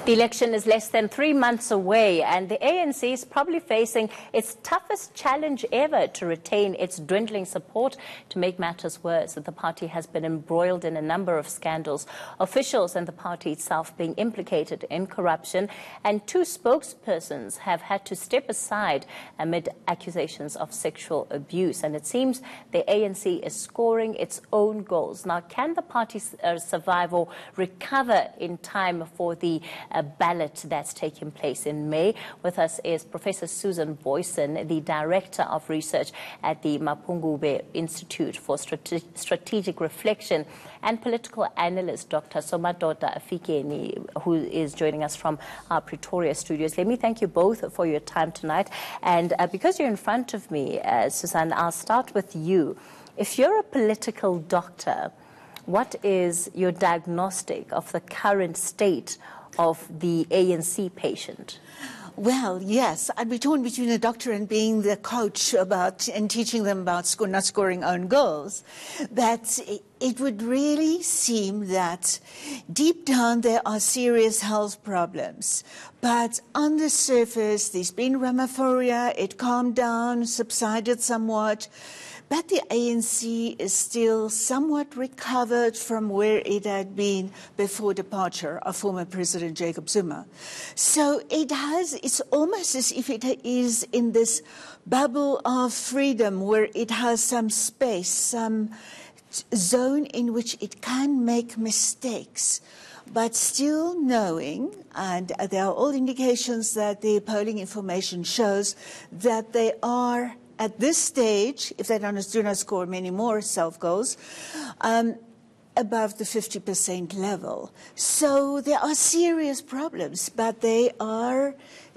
The election is less than 3 months away, and the ANC is probably facing its toughest challenge ever to retain its dwindling support. To make matters worse, the party has been embroiled in a number of scandals, officials and the party itself being implicated in corruption, and 2 spokespersons have had to step aside amid accusations of sexual abuse. And it seems the ANC is scoring its own goals. Now, can the party survive or recover in time for the ballot that's taking place in May? With us is Professor Susan Boyson, the Director of Research at the Mapungubwe Institute for Strategic Reflection, and political analyst Dr. Somadoda Afikeni, who is joining us from our Pretoria studios. Let me thank you both for your time tonight. And because you're in front of me, Susan, I'll start with you. If you're a political doctor, what is your diagnostic of the current state of the ANC patient? Well, yes, I'd be torn between a doctor and being the coach and teaching them about not scoring own goals. But it would really seem that deep down there are serious health problems. But on the surface, there's been Ramaphoria, it calmed down, subsided somewhat. But the ANC is still somewhat recovered from where it had been before departure of former President Jacob Zuma. So it's almost as if it is in this bubble of freedom where it has some space, some zone in which it can make mistakes, but still knowing, and there are all indications that the polling information shows that they are at this stage, if they do not score many more self-goals, above the 50% level. So there are serious problems, but they are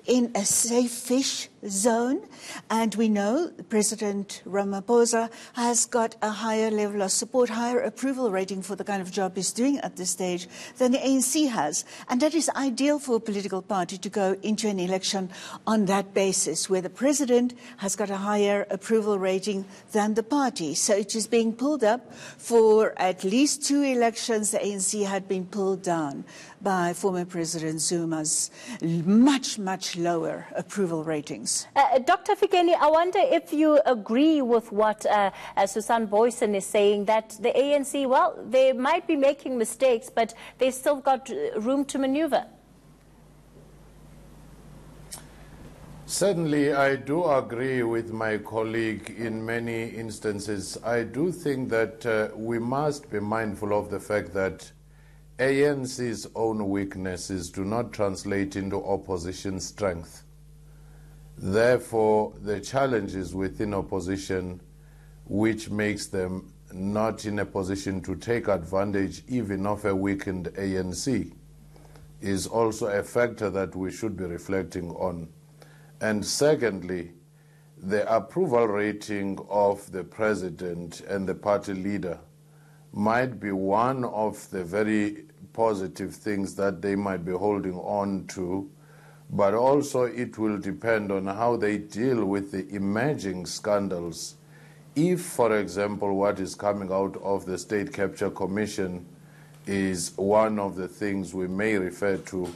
in a safe-ish zone. And we know President Ramaphosa has got a higher level of support, higher approval rating for the kind of job he's doing at this stage than the ANC has. And that is ideal for a political party to go into an election on that basis, where the president has got a higher approval rating than the party. So it is being pulled up. For at least 2 elections, the ANC had been pulled down by former President Zuma's much, much lower approval ratings. Dr. Fikeni, I wonder if you agree with what Susan Boyson is saying, that the ANC, well, they might be making mistakes, but they've still got room to maneuver. Certainly, I do agree with my colleague in many instances. I do think that we must be mindful of the fact that ANC's own weaknesses do not translate into opposition strength. Therefore, the challenges within opposition, which makes them not in a position to take advantage even of a weakened ANC, is also a factor that we should be reflecting on. And secondly, the approval rating of the president and the party leader might be one of the very positive things that they might be holding on to, but also it will depend on how they deal with the emerging scandals. If, for example, what is coming out of the State Capture Commission is one of the things we may refer to,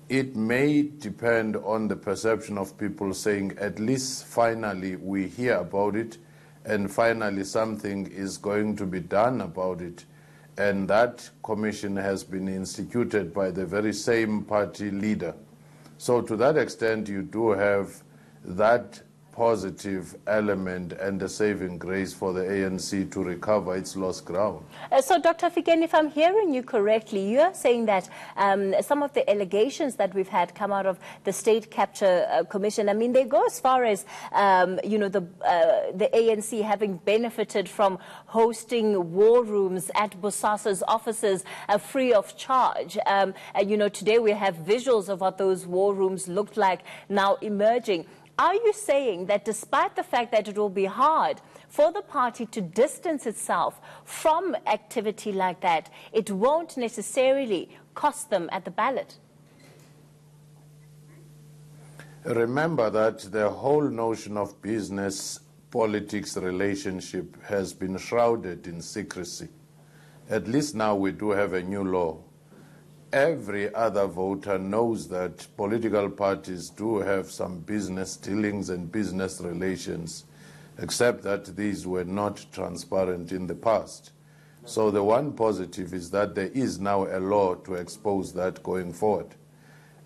it may depend on the perception of people saying, at least finally we hear about it, and finally something is going to be done about it. And that commission has been instituted by the very same party leader. So to that extent, you do have that positive element and a saving grace for the ANC to recover its lost ground. So, Dr. Fikeni, if I'm hearing you correctly, you are saying that some of the allegations that we've had come out of the State Capture Commission, I mean, they go as far as, the ANC having benefited from hosting war rooms at Bosasa's offices free of charge. Today we have visuals of what those war rooms looked like now emerging. Are you saying that despite the fact that it will be hard for the party to distance itself from activity like that, it won't necessarily cost them at the ballot? Remember that the whole notion of business-politics relationship has been shrouded in secrecy. At least now we do have a new law. every other voter knows that political parties do have some business dealings and business relations, except that these were not transparent in the past. So the one positive is that there is now a law to expose that going forward.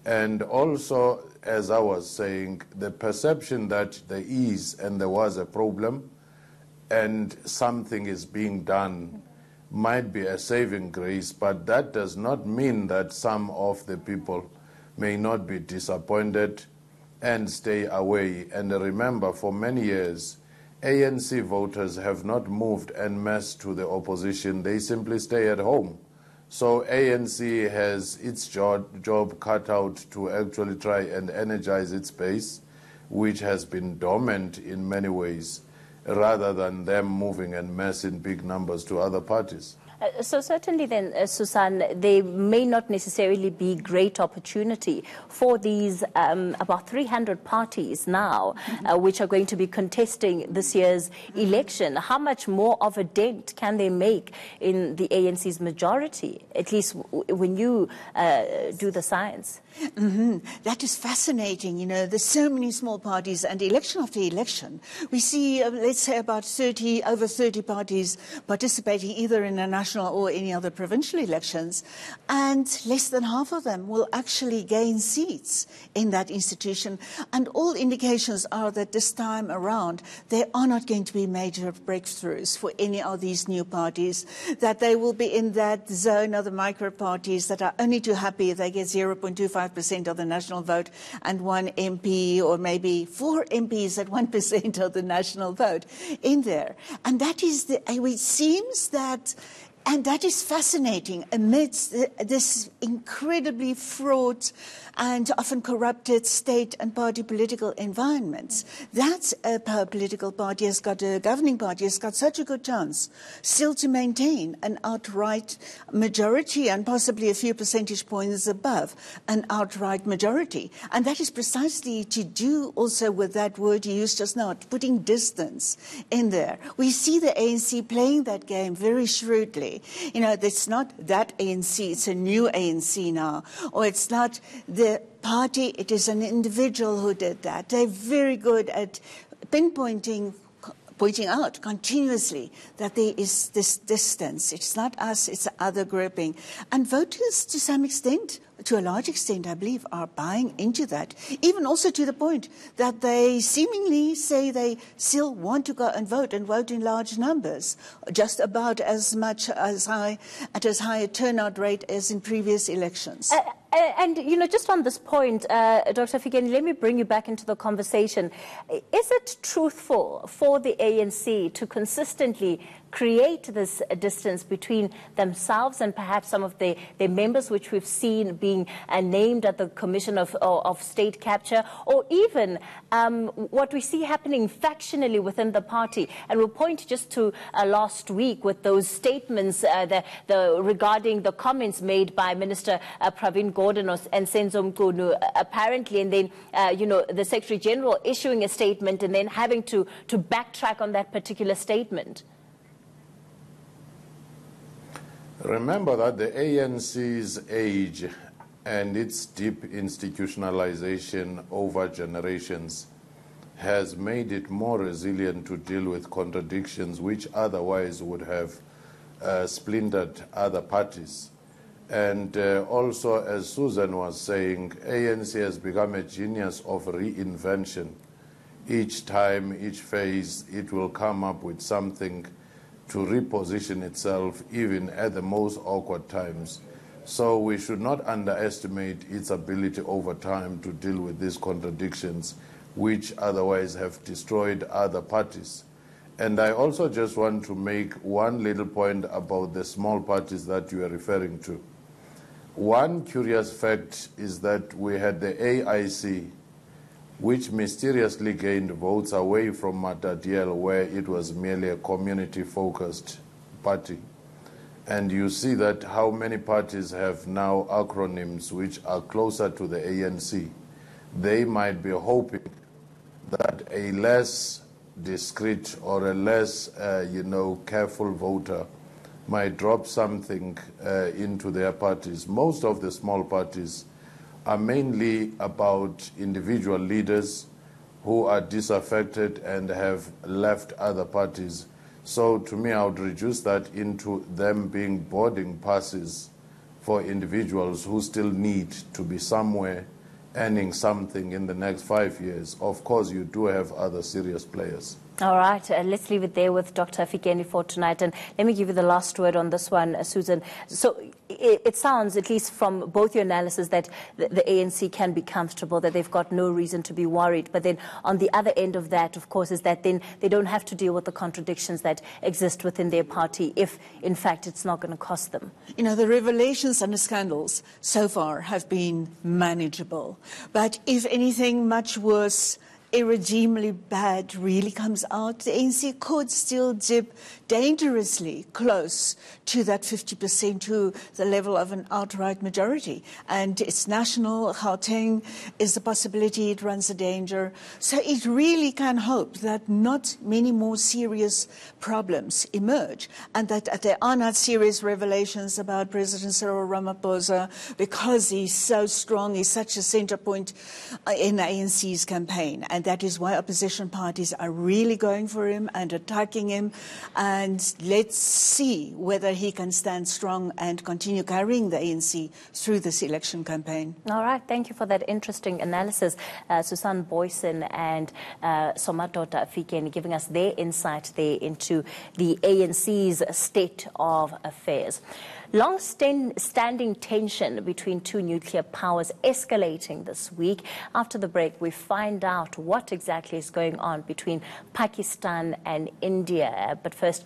And also, as I was saying, the perception that there is and there was a problem and something is being done might be a saving grace, but that does not mean that some of the people may not be disappointed and stay away. And remember, for many years, ANC voters have not moved en masse to the opposition. They simply stay at home. So ANC has its job cut out to actually try and energize its base, which has been dormant in many ways, rather than them moving en masse in big numbers to other parties. So certainly then, Susan, there may not necessarily be great opportunity for these about 300 parties now, which are going to be contesting this year's election. How much more of a dent can they make in the ANC's majority, at least when you do the science? That is fascinating. You know, there's so many small parties, and election after election, we see, let's say, about over 30 parties participating either in a national or any other provincial elections, and less than half of them will actually gain seats in that institution. And all indications are that this time around, there are not going to be major breakthroughs for any of these new parties, that they will be in that zone of the micro parties that are only too happy if they get 0.25% of the national vote and one MP or maybe 4 MPs at 1% of the national vote in there. And that is it seems that, and that is fascinating amidst this incredibly fraught and often corrupted state and party political environments. That a political party has got, a governing party has got such a good chance still to maintain an outright majority and possibly a few percentage points above an outright majority. And that is precisely to do also with that word you used just now, putting distance in there. We see the ANC playing that game very shrewdly. You know, it's not that ANC, it's a new ANC now, or it's not the party, it is an individual who did that. They're very good at pointing out continuously that there is this distance. It's not us, it's the other grouping. And voters, to some extent, to a large extent, I believe, are buying into that, even also to the point that they seemingly say they still want to go and vote in large numbers, just about as much as high, at as high a turnout rate as in previous elections. And, you know, just on this point, Dr. Fikeni, let me bring you back into the conversation. Is it truthful for the ANC to consistently create this distance between themselves and perhaps some of their members, which we've seen being named at the Commission of State Capture, or even what we see happening factionally within the party? And we'll point just to last week with those statements regarding the comments made by Minister Pravin Gordhan and Senzo Mchunu, apparently, and then, you know, the Secretary General issuing a statement and then having to backtrack on that particular statement. Remember that the ANC's age and its deep institutionalization over generations has made it more resilient to deal with contradictions which otherwise would have splintered other parties. And also, as Susan was saying, ANC has become a genius of reinvention. Each time, each phase, it will come up with something to reposition itself, even at the most awkward times. So we should not underestimate its ability over time to deal with these contradictions, which otherwise have destroyed other parties. And I also just want to make one little point about the small parties that you are referring to. One curious fact is that we had the AIC, which mysteriously gained votes away from Matatiele, where it was merely a community-focused party. And you see that how many parties have now acronyms which are closer to the ANC. They might be hoping that a less discreet or a less, careful voter might drop something into their parties. Most of the small parties are mainly about individual leaders who are disaffected and have left other parties. So to me, I would reduce that into them being boarding passes for individuals who still need to be somewhere earning something in the next 5 years. Of course, you do have other serious players. All right, let's leave it there with Dr. Fikeni for tonight. And let me give you the last word on this one, Susan. So it sounds, at least from both your analysis, that the ANC can be comfortable, that they've got no reason to be worried. But then on the other end of that, of course, is that then they don't have to deal with the contradictions that exist within their party if, in fact, it's not going to cost them. You know, the revelations and the scandals so far have been manageable. But if anything much worse, irredeemably bad really comes out, the ANC could still dip dangerously close to that 50%, to the level of an outright majority. And it's national. Gauteng is a possibility. It runs a danger. So it really can hope that not many more serious problems emerge, and that there are not serious revelations about President Cyril Ramaphosa because he's so strong, he's such a center point in the ANC's campaign. And that is why opposition parties are really going for him and attacking him. And let's see whether he can stand strong and continue carrying the ANC through this election campaign. All right. Thank you for that interesting analysis. Susan Boyson and Somadoda Fikeni giving us their insight there into the ANC's state of affairs. Long-standing tension between two nuclear powers escalating this week. After the break, we find out what exactly is going on between Pakistan and India. But first,